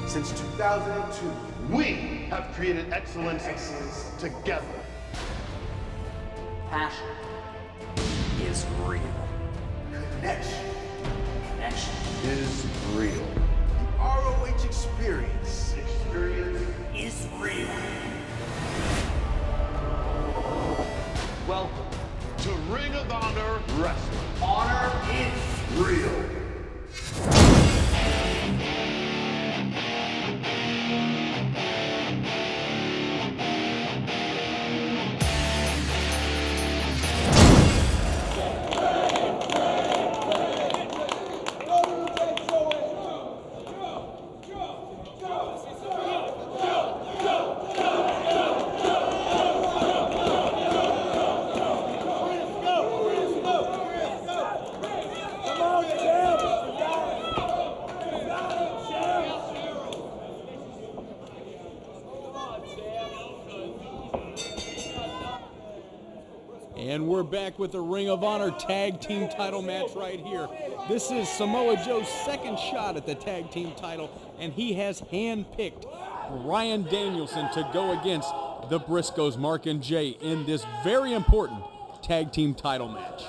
Since 2002, we have created excellence together. Passion is real. Connection is real. The ROH experience Is real. Welcome to Ring of Honor Wrestling. Honor is Real. And we're back with the Ring of Honor Tag Team title match right here. This is Samoa Joe's second shot at the Tag Team title, and he has handpicked Bryan Danielson to go against the Briscoes, Mark and Jay, in this very important Tag Team title match.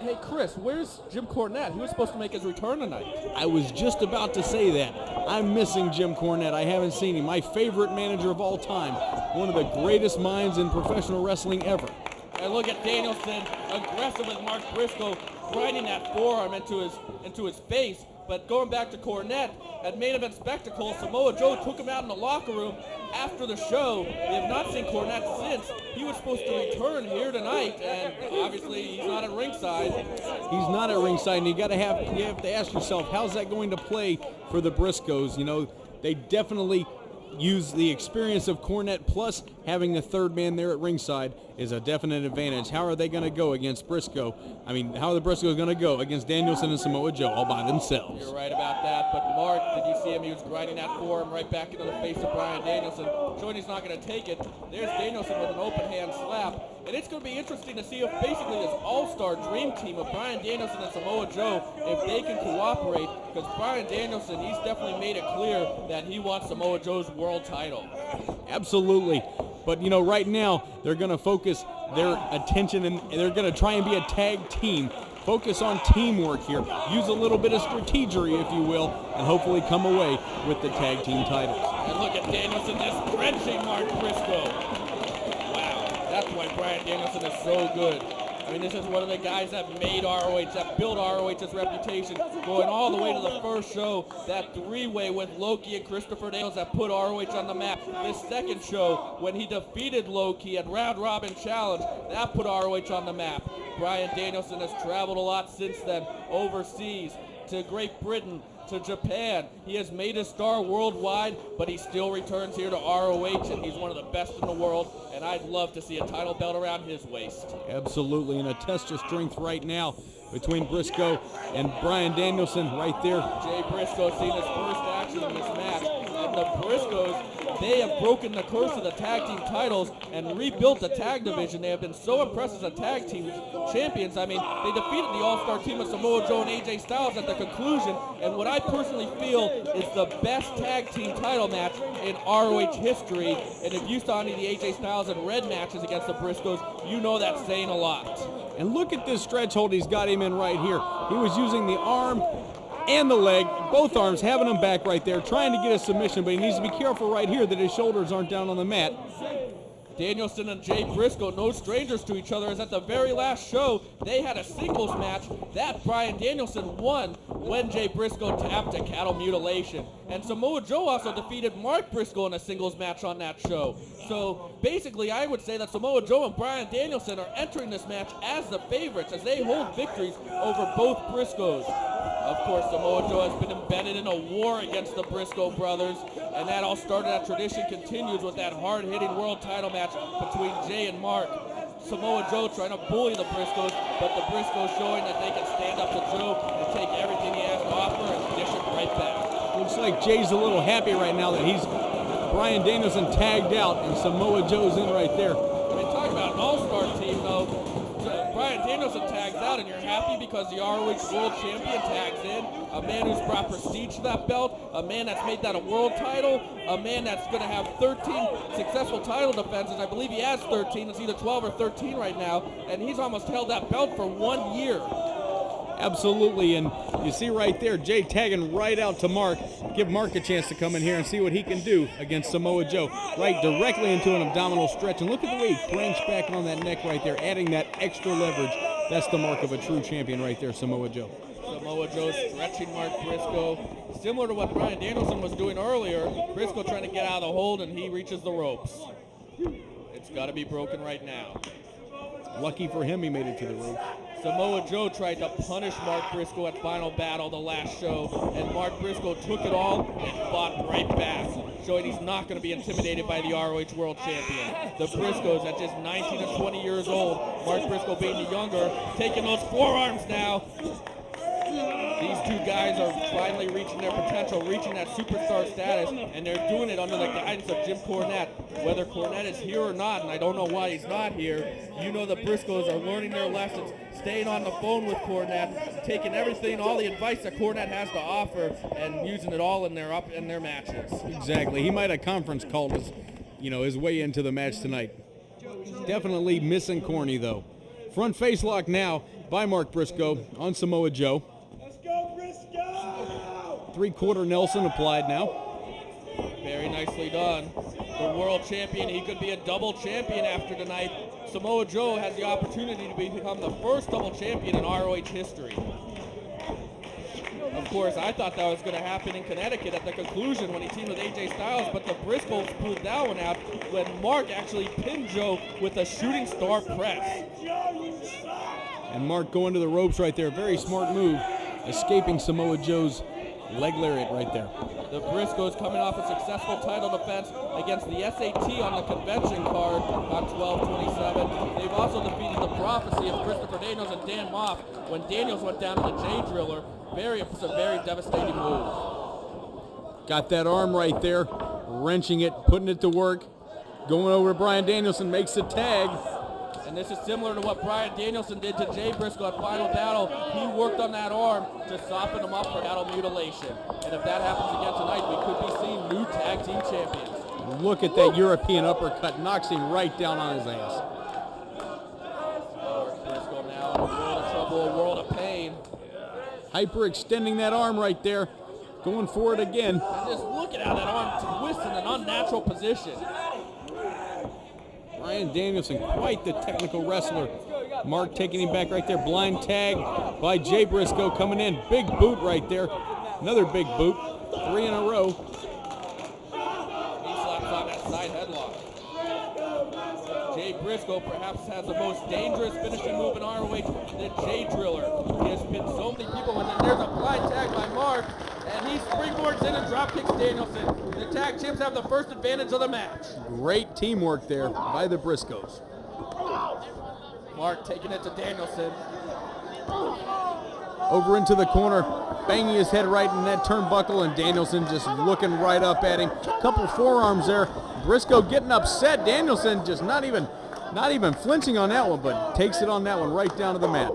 Hey, Chris, where's Jim Cornette? He was supposed to make his return tonight. I was just about to say that. I'm missing Jim Cornette. I haven't seen him. My favorite manager of all time. One of the greatest minds in professional wrestling ever. And look at Danielson, aggressive with Mark Briscoe, grinding that forearm into his face. But going back to Cornette, at Main Event Spectacle, Samoa Joe took him out in the locker room after the show. We have not seen Cornette since. He was supposed to return here tonight, and obviously he's not at ringside. He's not at ringside, and you have to ask yourself, how's that going to play for the Briscoes? You know, they definitely use the experience of Cornette, plus having the third man there at ringside is a definite advantage. How are they going to go against Briscoe? I mean, how are the Briscoes going to go against Danielson and Samoa Joe all by themselves? You're right about that, but Mark, did you see him? He was grinding that forearm right back into the face of Bryan Danielson, showing he's not going to take it. There's Danielson with an open hand slap, and it's going to be interesting to see if basically this all-star dream team of Bryan Danielson and Samoa Joe, if they can cooperate, because Bryan Danielson, he's definitely made it clear that he wants Samoa Joe's world title. Absolutely. But, you know, right now, they're going to focus their attention, and they're going to try and be a tag team. Focus on teamwork here. Use a little bit of strategery, if you will, and hopefully come away with the tag team titles. And look at Danielson just drenching Mark Briscoe. Wow, that's why Bryan Danielson is so good. I mean, this is one of the guys that made ROH, that built ROH's reputation, going all the way to the first show, that three-way with Loki and Christopher Daniels that put ROH on the map. This second show, when he defeated Loki at Round Robin Challenge, that put ROH on the map. Bryan Danielson has traveled a lot since then, overseas, to Great Britain, to Japan. He has made his star worldwide, but he still returns here to ROH, and he's one of the best in the world, and I'd love to see a title belt around his waist. Absolutely, and a test of strength right now between Briscoe and Bryan Danielson right there. Jay Briscoe seeing his first action in this match, and the Briscoes, they have broken the curse of the tag team titles and rebuilt the tag division. They have been so impressive as tag team champions. I mean, they defeated the all-star team of Samoa Joe and AJ Styles at the conclusion, and what I personally feel is the best tag team title match in ROH history. And if you saw any of the AJ Styles and Red matches against the Briscoes, you know that's saying a lot. And look at this stretch hold he's got him in right here. He was using the arm and the leg, both arms, having him back right there, trying to get a submission, but he needs to be careful right here that his shoulders aren't down on the mat. Danielson and Jay Briscoe, no strangers to each other, as at the very last show, they had a singles match that Bryan Danielson won when Jay Briscoe tapped a cattle mutilation. And Samoa Joe also defeated Mark Briscoe in a singles match on that show. So basically, I would say that Samoa Joe and Bryan Danielson are entering this match as the favorites, as they hold victories over both Briscoes. Of course, Samoa Joe has been embedded in a war against the Briscoe brothers, and that all started, that tradition continues with that hard-hitting world title match between Jay and Mark. Samoa Joe trying to bully the Briscoes, but the Briscoes showing that they can stand up to Joe and take everything he has to offer and dish it right back. Looks like Jay's a little happy right now that he's Bryan Danielson tagged out and Samoa Joe's in right there. I mean, talk about an all-star team, though. Bryan Danielson tags out, and you're happy because the ROH World Champion tags in. A man who's brought prestige to that belt, a man that's made that a world title, a man that's going to have 13 successful title defenses. I believe he has 13. It's either 12 or 13 right now, and he's almost held that belt for 1 year. Absolutely, and you see right there, Jay tagging right out to Mark. Give Mark a chance to come in here and see what he can do against Samoa Joe. Right directly into an abdominal stretch, and look at the way he cranks back on that neck right there, adding that extra leverage. That's the mark of a true champion right there, Samoa Joe. Samoa Joe stretching Mark Briscoe. Similar to what Bryan Danielson was doing earlier, Briscoe trying to get out of the hold, and he reaches the ropes. It's got to be broken right now. Lucky for him, he made it to the ropes. Samoa Joe tried to punish Mark Briscoe at Final Battle the last show, and Mark Briscoe took it all and fought right back, showing he's not going to be intimidated by the ROH World Champion. The Briscoes at just 19 and 20 years old, Mark Briscoe being the younger, taking those forearms now. These two guys are finally reaching their potential, reaching that superstar status, and they're doing it under the guidance of Jim Cornette. Whether Cornette is here or not, and I don't know why he's not here, you know the Briscoes are learning their lessons, staying on the phone with Cornette, taking everything, all the advice that Cornette has to offer, and using it all in their matches. Exactly. He might have conference called his way into the match tonight. Definitely missing Corny though. Front face lock now by Mark Briscoe on Samoa Joe. Let's go, Briscoe! Three-quarter Nelson applied now. Very nicely done. The world champion, he could be a double champion after tonight. Samoa Joe has the opportunity to become the first double champion in ROH history. Of course, I thought that was going to happen in Connecticut at the conclusion when he teamed with AJ Styles, but the Briscoes pulled that one out when Mark actually pinned Joe with a shooting star press. And Mark going to the ropes right there. Very smart move, escaping Samoa Joe's leg lariat right there. The Briscoes coming off a successful title defense against the SAT on the convention card on 12/27. They've also defeated the Prophecy of Christopher Daniels and Dan Moff when Daniels went down to the J-Driller. It's a very devastating move. Got that arm right there, wrenching it, putting it to work. Going over to Bryan Danielson, makes the tag. And this is similar to what Bryan Danielson did to Jay Briscoe at Final Battle. He worked on that arm to soften him up for cattle mutilation. And if that happens again tonight, we could be seeing new tag team champions. Look at that European uppercut, knocks him right down on his ass. Briscoe now in a world of trouble, a world of pain. Hyper extending that arm right there, going for it again. And just look at how that arm twists in an unnatural position. Bryan Danielson, quite the technical wrestler. Mark taking him back right there. Blind tag by Jay Briscoe coming in. Big boot right there. Another big boot. 3 in a row. He slaps on that side headlock. Jay Briscoe perhaps has the most dangerous finishing move in ROH, the J-Driller. He has pinned so many people, and then there's a blind tag by Mark, and he springboards in and drop kicks Danielson. The tag champs have the first advantage of the match. Great teamwork there by the Briscoes. Mark taking it to Danielson. Over into the corner, banging his head right in that turnbuckle, and Danielson just looking right up at him. Couple forearms there. Briscoe getting upset. Danielson just not even flinching on that one, but takes it on that one right down to the mat.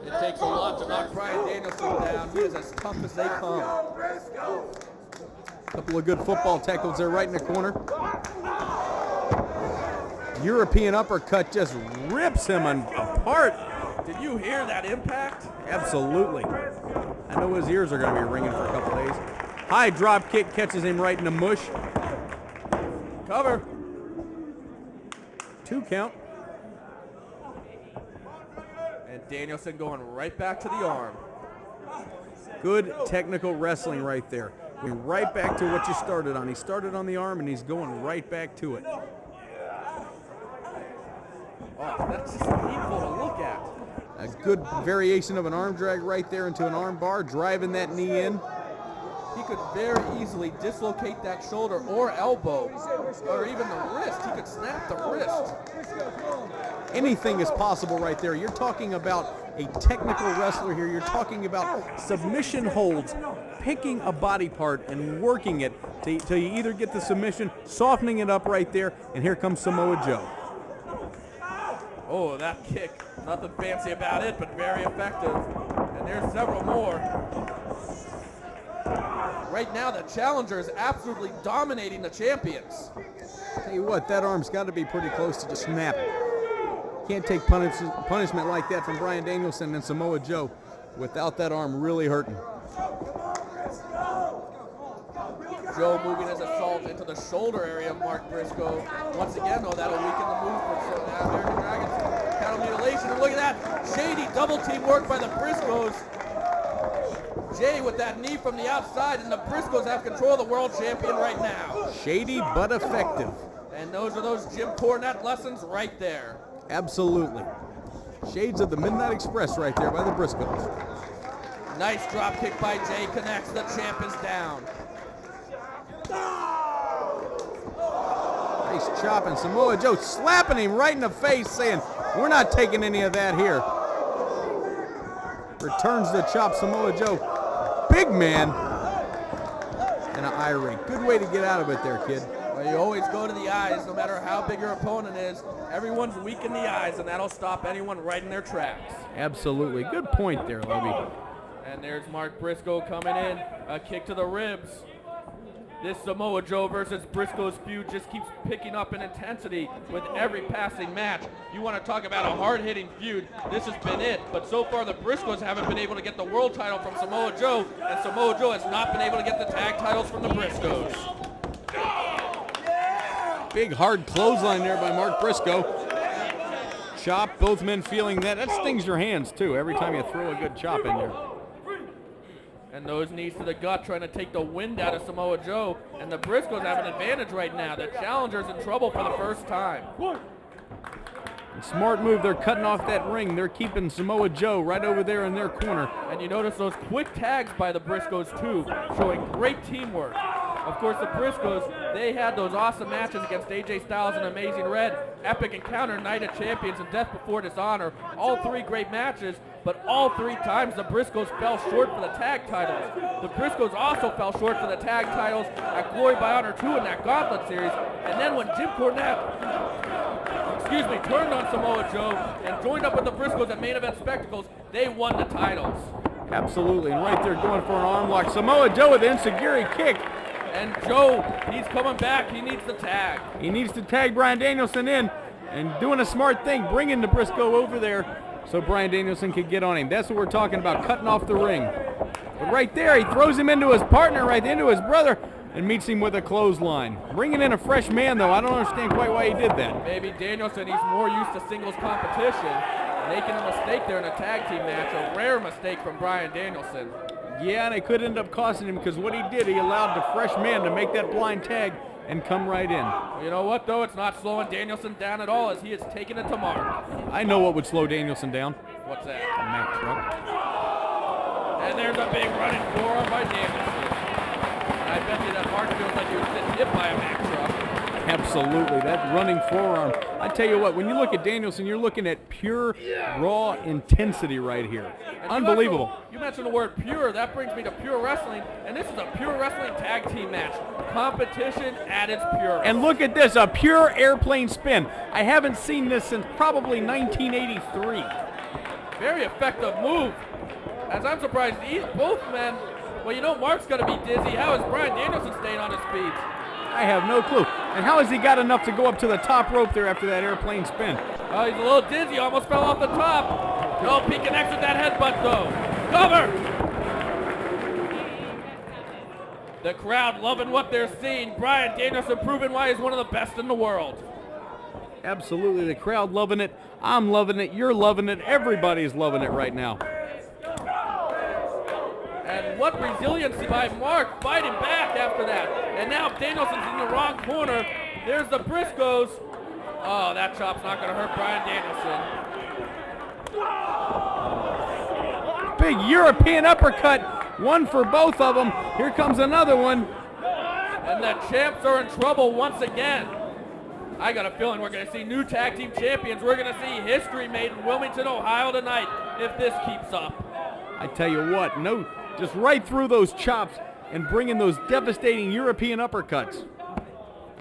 It takes a lot to knock Bryan Danielson down. He is as tough as they come. Couple of good football tackles there right in the corner. European uppercut just rips him apart. Did you hear that impact? Absolutely. I know his ears are going to be ringing for a couple days. High drop kick catches him right in the mush. Cover. 2 count. And Danielson going right back to the arm. Good technical wrestling right there. Going right back to what you started on. He started on the arm and he's going right back to it. Oh, that's just painful to look at. A good variation of an arm drag right there into an arm bar, driving that knee in. He could very easily dislocate that shoulder or elbow, or even the wrist. He could snap the wrist. Anything is possible right there. You're talking about a technical wrestler here. You're talking about submission holds, picking a body part and working it till you either get the submission, softening it up right there, and here comes Samoa Joe. Oh, that kick Nothing fancy about it, but very effective. And there's several more. Right now, the challenger is absolutely dominating the champions. Tell you what, that arm's got to be pretty close to the snap. Can't take punishment like that from Bryan Danielson and Samoa Joe without that arm really hurting. Joe moving his assault into the shoulder area of Mark Briscoe. Once again, though, that'll weaken the move for American Dragons. Cattle mutilation, and look at that. Shady double team work by the Briscoes. Jay with that knee from the outside, and the Briscoes have control of the world champion right now. Shady but effective. And those are those Jim Cornette lessons right there. Absolutely. Shades of the Midnight Express right there by the Briscoes. Nice drop kick by Jay, connects, the champ is down. Nice chop, and Samoa Joe slapping him right in the face, saying, we're not taking any of that here. Returns the chop, Samoa Joe. Big man. And an eye rake. Good way to get out of it there, kid. Well, you always go to the eyes, no matter how big your opponent is. Everyone's weak in the eyes, and that'll stop anyone right in their tracks. Absolutely. Good point there, Levy. And there's Mark Briscoe coming in. A kick to the ribs. This Samoa Joe versus Briscoes feud just keeps picking up in intensity with every passing match. You want to talk about a hard-hitting feud, this has been it. But so far the Briscoes haven't been able to get the world title from Samoa Joe, and Samoa Joe has not been able to get the tag titles from the Briscoes. Big hard clothesline there by Mark Briscoe. Chop, both men feeling that. That stings your hands too every time you throw a good chop in there. And those knees to the gut trying to take the wind out of Samoa Joe. And the Briscoes have an advantage right now. The challenger's in trouble for the first time. Smart move. They're cutting off that ring. They're keeping Samoa Joe right over there in their corner. And you notice those quick tags by the Briscoes too, showing great teamwork. Of course, the Briscoes, they had those awesome matches against AJ Styles and Amazing Red, Epic Encounter, Night of Champions, and Death Before Dishonor. All three great matches, but all three times the Briscoes fell short for the tag titles. The Briscoes also fell short for the tag titles at Glory by Honor 2 in that Gauntlet series. And then when Jim Cornette, turned on Samoa Joe and joined up with the Briscoes at Main Event Spectacles, they won the titles. Absolutely, and right there going for an arm lock. Samoa Joe with the enziguri kick. And Joe, he's coming back. He needs the tag. He needs to tag Bryan Danielson in, and doing a smart thing, bringing the Briscoe over there so Bryan Danielson can get on him. That's what we're talking about, cutting off the ring. But right there, he throws him into his partner, right into his brother, and meets him with a clothesline. Bringing in a fresh man, though. I don't understand quite why he did that. Maybe Danielson, he's more used to singles competition. Making a mistake there in a tag team match, a rare mistake from Bryan Danielson. Yeah, and it could end up costing him because what he did, he allowed the fresh man to make that blind tag and come right in. Well, you know what, though? It's not slowing Danielson down at all as he is taking it to Mark. I know what would slow Danielson down. What's that? A Mack truck. And there's a big running forearm by Danielson. And I bet you that Mark feels like he was getting hit by a Mack truck. Absolutely, that running forearm. I tell you what, when you look at Danielson, you're looking at pure, raw intensity right here. And unbelievable. You mentioned the word pure. That brings me to Pure Wrestling, and this is a Pure Wrestling tag team match. Competition at its purest. And look at this, a pure airplane spin. I haven't seen this since probably 1983. Very effective move. As I'm surprised, both men, well, you know Mark's going to be dizzy. How is Bryan Danielson staying on his feet? I have no clue. And how has he got enough to go up to the top rope there after that airplane spin? Oh, he's a little dizzy, almost fell off the top. Nope, he connects with that headbutt though. Cover! The crowd loving what they're seeing. Bryan Danielson proving why he's one of the best in the world. Absolutely, the crowd loving it. I'm loving it, you're loving it, everybody's loving it right now. And what resiliency by Mark, fighting back after that. And now Danielson's in the wrong corner. There's the Briscoes. Oh, that chop's not going to hurt Bryan Danielson. Big European uppercut, one for both of them. Here comes another one. And the champs are in trouble once again. I got a feeling we're going to see new tag team champions. We're going to see history made in Wilmington, Ohio tonight if this keeps up. I tell you what, no, just right through those chops and bringing those devastating European uppercuts.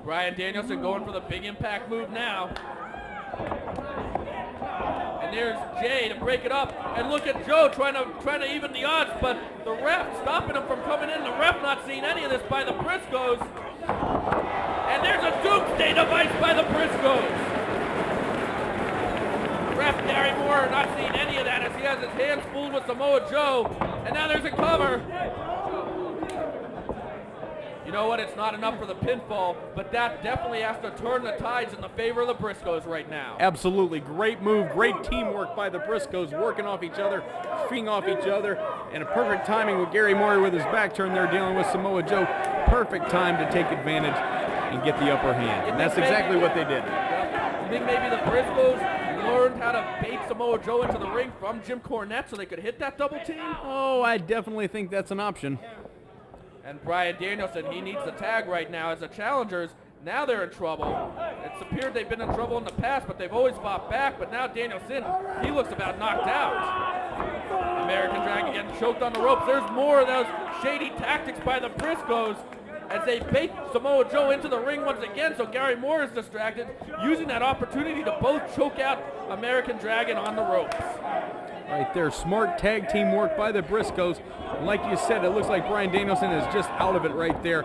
Bryan Danielson going for the big impact move now. And there's Jay to break it up. And look at Joe trying to even the odds, but the ref stopping him from coming in. The ref not seeing any of this by the Briscoes. And there's a doomsday device by the Briscoes. Ref Gary Moore not seeing any of that as he has his hands full with Samoa Joe. And now there's a cover. You know what? It's not enough for the pinfall, but that definitely has to turn the tides in the favor of the Briscoes right now. Absolutely. Great move. Great teamwork by the Briscoes, working off each other, feeding off each other, and a perfect timing with Gary Moore with his back turned there dealing with Samoa Joe. Perfect time to take advantage and get the upper hand. And that's exactly what they did. You think maybe the Briscoes learned how to bait Samoa Joe into the ring from Jim Cornette so they could hit that double team? Oh, I definitely think that's an option. And Bryan Danielson, he needs the tag right now as the challengers. Now they're in trouble. It's appeared they've been in trouble in the past, but they've always fought back. But now Danielson, he looks about knocked out. American Dragon getting choked on the ropes. There's more of those shady tactics by the Briscoes as they bait Samoa Joe into the ring once again. So Gary Moore is distracted, using that opportunity to both choke out American Dragon on the ropes. Right there, smart tag team work by the Briscoes. And like you said, it looks like Bryan Danielson is just out of it right there.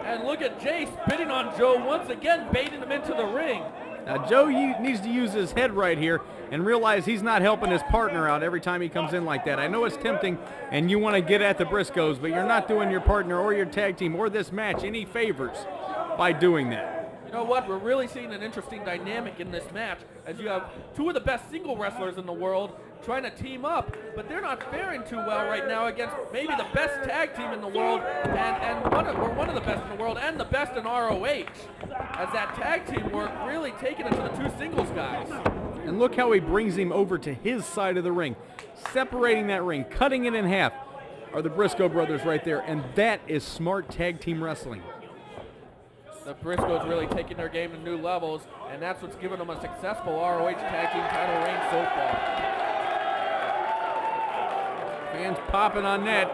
And look at Jay spitting on Joe once again, baiting him into the ring. Now Joe needs to use his head right here and realize he's not helping his partner out every time he comes in like that. I know it's tempting and you want to get at the Briscoes, but you're not doing your partner or your tag team or this match any favors by doing that. You know what? We're really seeing an interesting dynamic in this match as you have two of the best single wrestlers in the world trying to team up, but they're not faring too well right now against maybe the best tag team in the world and one of the best in the world and the best in ROH, as that tag team work really taking it to the two singles guys. And look how he brings him over to his side of the ring, separating that ring, cutting it in half, are the Briscoe brothers right there, and that is smart tag team wrestling. The Briscoes really taking their game to new levels, and that's what's given them a successful ROH tag team title reign so far. Fans popping on that.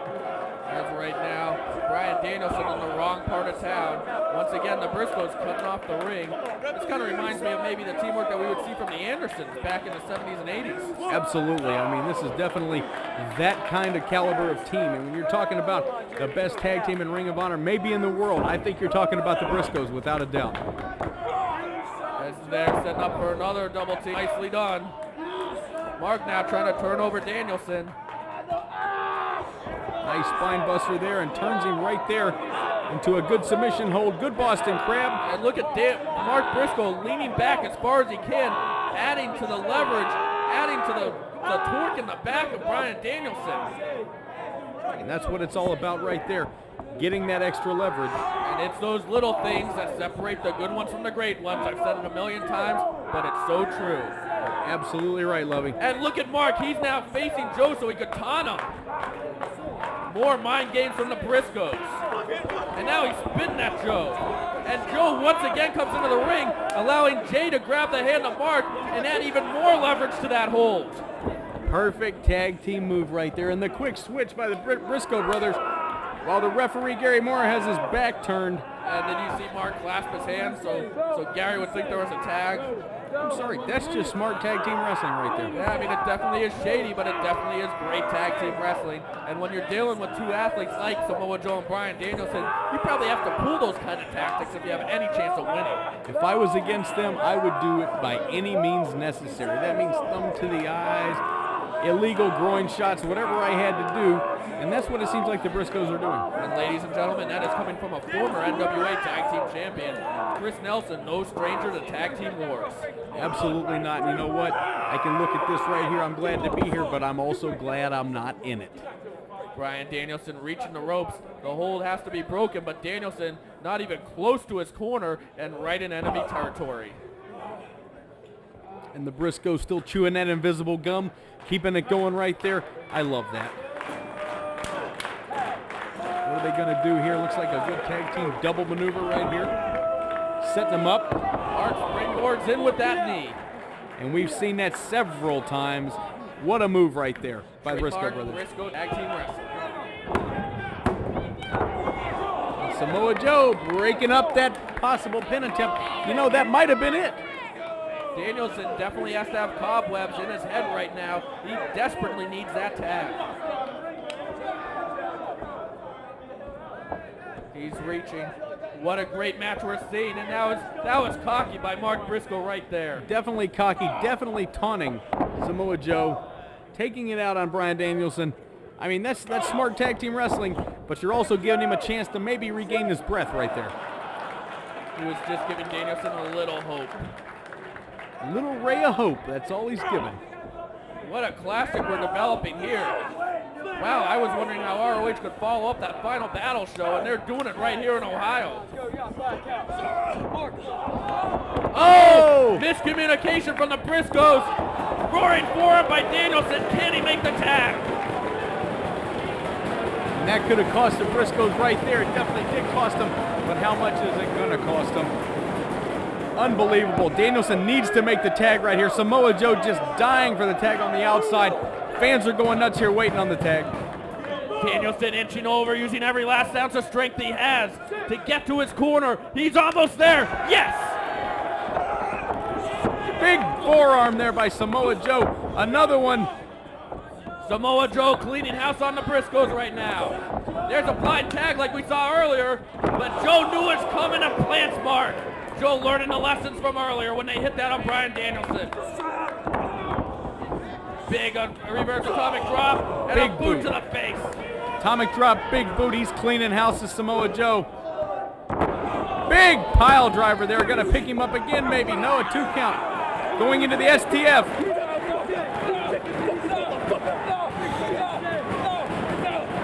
As right now, Bryan Danielson in the wrong part of town. Once again, the Briscoes cutting off the ring. This kind of reminds me of maybe the teamwork that we would see from the Andersons back in the 70s and 80s. Absolutely. I mean, this is definitely that kind of caliber of team. And when you're talking about the best tag team in Ring of Honor, maybe in the world, I think you're talking about the Briscoes without a doubt. As they're setting up for another double team. Nicely done. Mark now trying to turn over Danielson. Nice spine buster there and turns him right there into a good submission hold. Good Boston Crab. And look at Mark Briscoe leaning back as far as he can, adding to the leverage, adding to the torque in the back of Bryan Danielson. And that's what it's all about right there, getting that extra leverage. And it's those little things that separate the good ones from the great ones. I've said it a million times, but it's so true. Absolutely right, Lovey. And look at Mark. He's now facing Joe so he could taunt him. More mind games from the Briscoes. And now he's spitting at Joe. And Joe once again comes into the ring, allowing Jay to grab the hand of Mark and add even more leverage to that hold. Perfect tag team move right there. And the quick switch by the Briscoe brothers while the referee Gary Moore has his back turned. And then you see Mark clasp his hands so Gary would think there was a tag. I'm sorry, that's just smart tag team wrestling right there. Yeah, I mean, it definitely is shady, but it definitely is great tag team wrestling. And when you're dealing with two athletes like Samoa Joe and Bryan Danielson, you probably have to pull those kind of tactics if you have any chance of winning. If I was against them, I would do it by any means necessary. That means thumb to the eyes, illegal groin shots, whatever I had to do. And that's what it seems like the Briscoes are doing. And ladies and gentlemen, that is coming from a former NWA Tag Team Champion, Chris Nelson, no stranger to tag team wars. Absolutely not. And you know what? I can look at this right here. I'm glad to be here, but I'm also glad I'm not in it. Bryan Danielson reaching the ropes. The hold has to be broken, but Danielson not even close to his corner and right in enemy territory. And the Briscoes still chewing that invisible gum, keeping it going right there. I love that. What are they going to do here? Looks like a good tag team double maneuver right here. Setting them up. Mark springboards in with that knee. And we've seen that several times. What a move right there by the Briscoe brothers. Briscoe tag team wrestling. Samoa Joe breaking up that possible pin attempt. You know, that might have been it. Danielson definitely has to have cobwebs in his head right now. He desperately needs that tag. He's reaching. What a great match we're seeing, and that was cocky by Mark Briscoe right there. Definitely cocky, definitely taunting Samoa Joe, taking it out on Bryan Danielson. I mean, that's smart tag team wrestling, but you're also giving him a chance to maybe regain his breath right there. He was just giving Danielson a little hope. A little ray of hope, that's all he's given. What a classic we're developing here. Wow, I was wondering how ROH could follow up that Final Battle show, and they're doing it right here in Ohio. Oh! Miscommunication from the Briscoes. Roaring forearm by Danielson. Can he make the tag? And that could have cost the Briscoes right there. It definitely did cost them, but how much is it going to cost them? Unbelievable. Danielson needs to make the tag right here. Samoa Joe just dying for the tag on the outside. Fans are going nuts here waiting on the tag. Danielson inching over, using every last ounce of strength he has to get to his corner. He's almost there. Yes! Big forearm there by Samoa Joe. Another one. Samoa Joe cleaning house on the Briscoes right now. There's a blind tag like we saw earlier, but Joe knew it's coming and plants Mark. Joe learning the lessons from earlier when they hit that on Bryan Danielson. Big reverse atomic drop and big a boot to the face. Atomic drop, big boot. He's cleaning house to Samoa Joe. Big pile driver there. Going to pick him up again maybe. No, a 2 count. Going into the STF.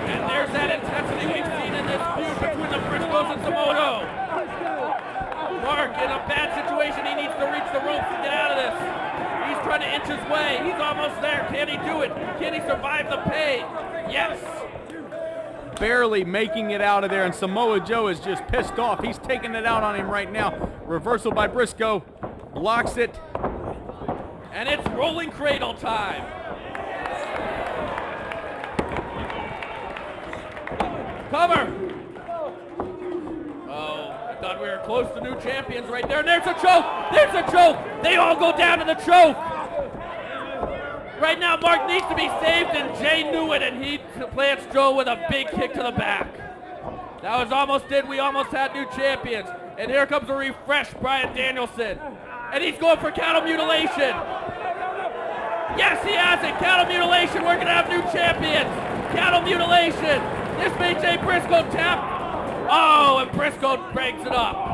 And there's that intensity we've seen in this feud between the Briscoes and Samoa Joe. Mark in a bad situation. He needs to reach the ropes to get out of this. He's trying to inch his way. He's almost there. Can he do it? Can he survive the pain? Yes. Barely making it out of there, and Samoa Joe is just pissed off. He's taking it out on him right now. Reversal by Briscoe. Blocks it. And it's rolling cradle time. Cover. I thought we were close to new champions right there. And there's a choke. There's a choke. They all go down to the choke. Right now, Mark needs to be saved, and Jay knew it, and he plants Joe with a big kick to the back. That was almost it. We almost had new champions. And here comes a refreshed Bryan Danielson. And he's going for cattle mutilation. Yes, he has it. Cattle mutilation. We're going to have new champions. Cattle mutilation. This made Jay Briscoe tap. Oh, and Briscoe breaks it up.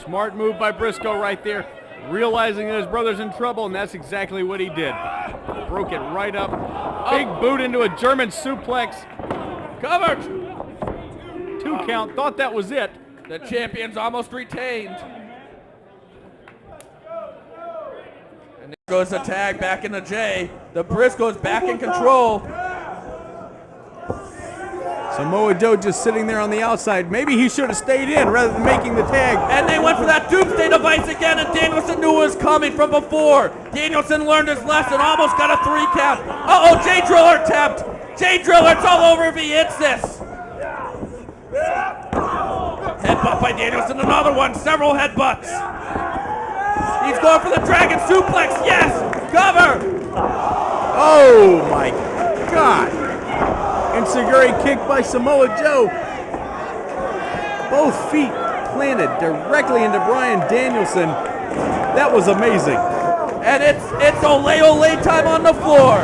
Smart move by Briscoe right there. Realizing that his brother's in trouble, and that's exactly what he did. Broke it right up. Big boot into a German suplex. Covered. 2 count. Thought that was it. The champion's almost retained. And there goes the tag back into Jay. The Briscoes back in control. Samoa Joe just sitting there on the outside. Maybe he should have stayed in rather than making the tag. And they went for that doomsday device again, and Danielson knew it was coming from before. Danielson learned his lesson, almost got a 3 count. Uh-oh, Jay Driller tapped. Jay Driller, it's all over if he hits this. Headbutt by Danielson, another one, several headbutts. He's going for the dragon suplex, yes, cover. Oh my God. Enziguri kick by Samoa Joe. Both feet planted directly into Bryan Danielson. That was amazing. And it's ole ole time on the floor.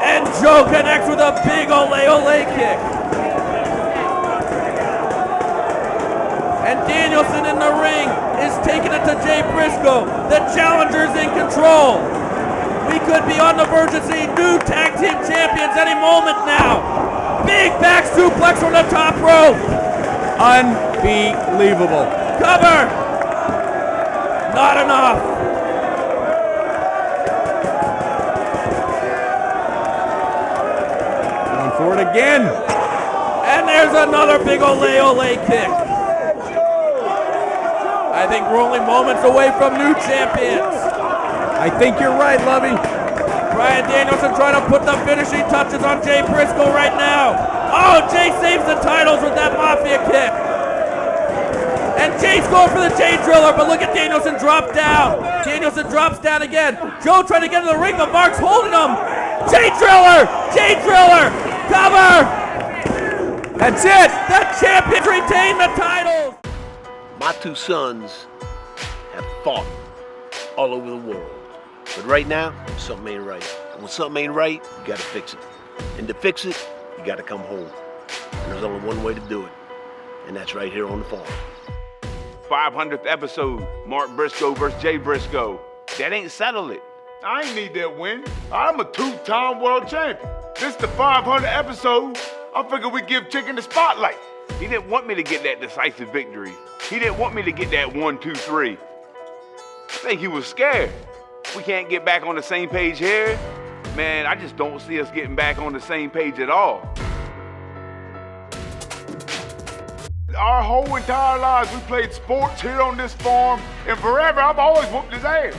And Joe connects with a big ole ole kick. And Danielson in the ring is taking it to Jay Briscoe. The challenger's in control. We could be on the verge of seeing new tag team champions any moment now. Big back suplex from the top rope. Unbelievable. Cover. Not enough. Going for it again. And there's another big ole ole kick. I think we're only moments away from new champions. I think you're right, Lovey. Bryan Danielson trying to put the finishing touches on Jay Briscoe right now. Oh, Jay saves the titles with that Mafia kick. And Jay's going for the Jay Driller, but look at Danielson drop down. Danielson drops down again. Joe trying to get into the ring, but Mark's holding him. Jay Driller! Jay Driller! Cover! That's it! The champions retain the titles! My two sons have fought all over the world. But right now, something ain't right. And when something ain't right, you gotta fix it. And to fix it, you gotta come home. And there's only one way to do it. And that's right here on the farm. 500th episode, Mark Briscoe versus Jay Briscoe. That ain't settled it. I ain't need that win. I'm a two-time world champion. This is the 500th episode. I figured we give Chicken the spotlight. He didn't want me to get that decisive victory. He didn't want me to get that 1, 2, 3. I think he was scared. We can't get back on the same page here. Man, I just don't see us getting back on the same page at all. Our whole entire lives, we played sports here on this farm, and forever I've always whooped his ass.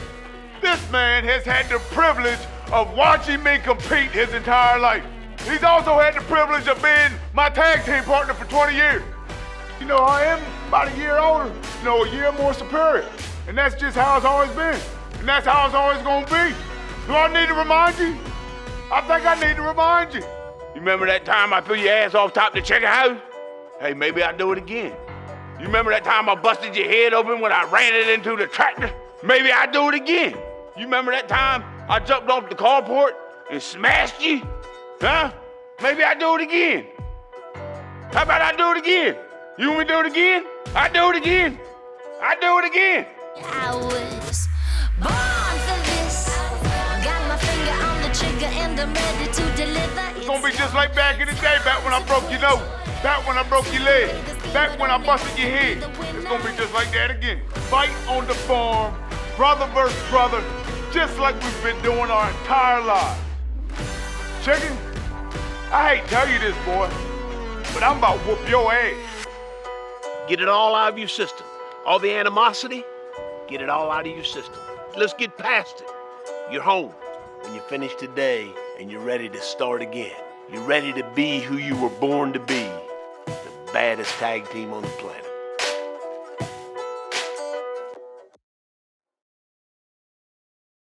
This man has had the privilege of watching me compete his entire life. He's also had the privilege of being my tag team partner for 20 years. You know, I am about a year older, a year more superior. And that's just how it's always been. And that's how it's always gonna be. Do I need to remind you? I think I need to remind you. You remember that time I threw your ass off top the chicken house? Hey, maybe I'll do it again. You remember that time I busted your head open when I ran it into the tractor? Maybe I'll do it again. You remember that time I jumped off the carport and smashed you? Huh? Maybe I'll do it again. How about I do it again? You want me to do it again? I do it again. I do it again. I was born for this. Got my finger on the trigger and I'm ready to deliver. It's gonna be just like back in the day, back when I broke your nose, back when I broke your leg, back when I busted your head. It's gonna be just like that again. Fight on the farm, brother versus brother, just like we've been doing our entire lives. Chicken, I hate to tell you this, boy, but I'm about to whoop your ass. Get it all out of your system. All the animosity, get it all out of your system. Let's get past it. You're home. When you finish today and you're ready to start again. You're ready to be who you were born to be. The baddest tag team on the planet.